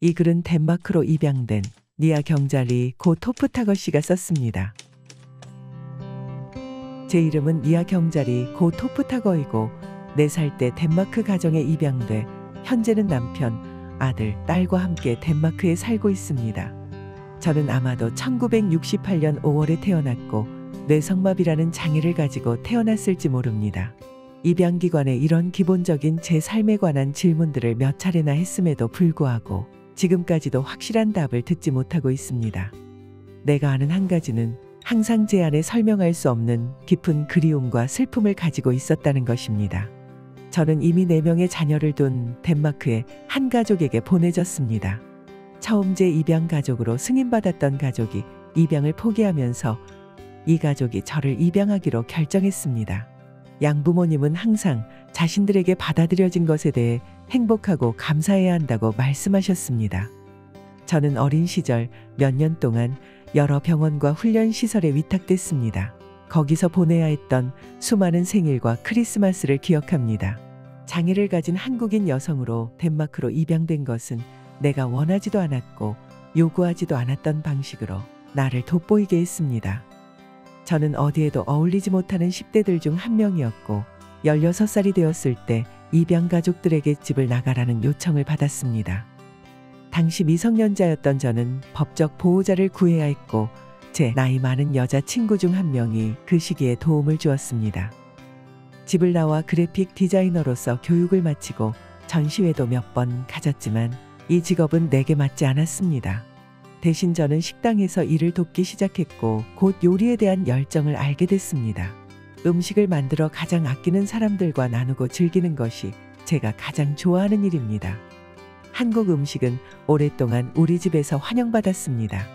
이 글은 덴마크로 입양된 니아 경자리 고 토프타거 씨가 썼습니다. 제 이름은 니아 경자리 고 토프타거이고 4살 때 덴마크 가정에 입양돼 현재는 남편, 아들, 딸과 함께 덴마크에 살고 있습니다. 저는 아마도 1968년 5월에 태어났고 뇌성마비라는 장애를 가지고 태어났을지 모릅니다. 입양기관에 이런 기본적인 제 삶에 관한 질문들을 몇 차례나 했음에도 불구하고 지금까지도 확실한 답을 듣지 못하고 있습니다. 내가 아는 한 가지는 항상 제 안에 설명할 수 없는 깊은 그리움과 슬픔을 가지고 있었다는 것입니다. 저는 이미 4명의 자녀를 둔 덴마크의 한 가족에게 보내졌습니다. 처음 제 입양 가족으로 승인받았던 가족이 입양을 포기하면서 이 가족이 저를 입양하기로 결정했습니다. 양부모님은 항상 자신들에게 받아들여진 것에 대해 행복하고 감사해야 한다고 말씀하셨습니다. 저는 어린 시절 몇 년 동안 여러 병원과 훈련시설에 위탁됐습니다. 거기서 보내야 했던 수많은 생일과 크리스마스를 기억합니다. 장애를 가진 한국인 여성으로 덴마크로 입양된 것은 내가 원하지도 않았고 요구하지도 않았던 방식으로 나를 돋보이게 했습니다. 저는 어디에도 어울리지 못하는 10대들 중 한 명이었고 16살이 되었을 때 입양 가족들에게 집을 나가라는 요청을 받았습니다. 당시 미성년자였던 저는 법적 보호자를 구해야 했고 제 나이 많은 여자친구 중 한 명이 그 시기에 도움을 주었습니다. 집을 나와 그래픽 디자이너로서 교육을 마치고 전시회도 몇 번 가졌지만 이 직업은 내게 맞지 않았습니다. 대신 저는 식당에서 일을 돕기 시작했고 곧 요리에 대한 열정을 알게 됐습니다. 음식을 만들어 가장 아끼는 사람들과 나누고 즐기는 것이 제가 가장 좋아하는 일입니다. 한국 음식은 오랫동안 우리 집에서 환영받았습니다.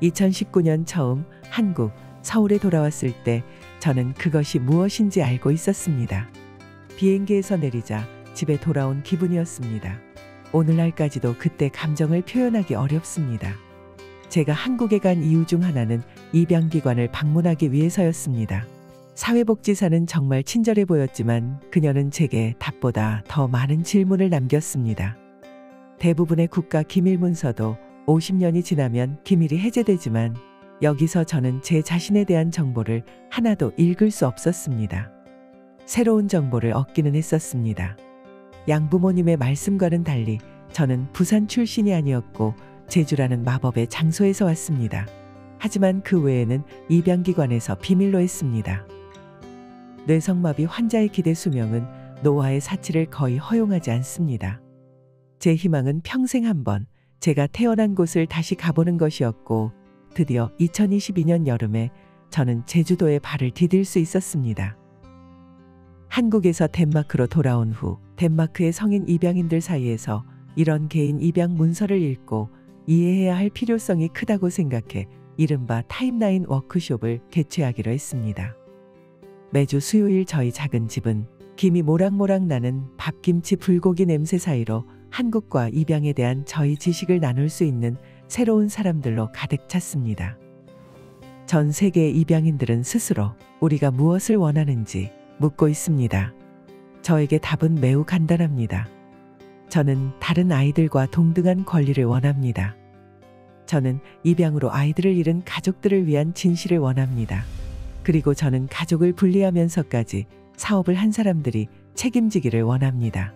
2019년 처음 한국, 서울에 돌아왔을 때 저는 그것이 무엇인지 알고 있었습니다. 비행기에서 내리자 집에 돌아온 기분이었습니다. 오늘날까지도 그때 감정을 표현하기 어렵습니다. 제가 한국에 간 이유 중 하나는 입양기관을 방문하기 위해서였습니다. 사회복지사는 정말 친절해 보였지만 그녀는 제게 답보다 더 많은 질문을 남겼습니다. 대부분의 국가 기밀 문서도 50년이 지나면 기밀이 해제되지만 여기서 저는 제 자신에 대한 정보를 하나도 읽을 수 없었습니다. 새로운 정보를 얻기는 했었습니다. 양부모님의 말씀과는 달리 저는 부산 출신이 아니었고 제주라는 마법의 장소에서 왔습니다. 하지만 그 외에는 입양기관에서 비밀로 했습니다. 뇌성마비 환자의 기대 수명은 노화의 사치를 거의 허용하지 않습니다. 제 희망은 평생 한번 제가 태어난 곳을 다시 가보는 것이었고 드디어 2022년 여름에 저는 제주도에 발을 디딜 수 있었습니다. 한국에서 덴마크로 돌아온 후 덴마크의 성인 입양인들 사이에서 이런 개인 입양 문서를 읽고 이해해야 할 필요성이 크다고 생각해 이른바 타임라인 워크숍을 개최하기로 했습니다. 매주 수요일 저희 작은 집은 김이 모락모락 나는 밥김치 불고기 냄새 사이로 한국과 입양에 대한 저희 지식을 나눌 수 있는 새로운 사람들로 가득 찼습니다. 전 세계의 입양인들은 스스로 우리가 무엇을 원하는지 묻고 있습니다. 저에게 답은 매우 간단합니다. 저는 다른 아이들과 동등한 권리를 원합니다. 저는 입양으로 아이들을 잃은 가족들을 위한 진실을 원합니다. 그리고 저는 가족을 분리하면서까지 사업을 한 사람들이 책임지기를 원합니다.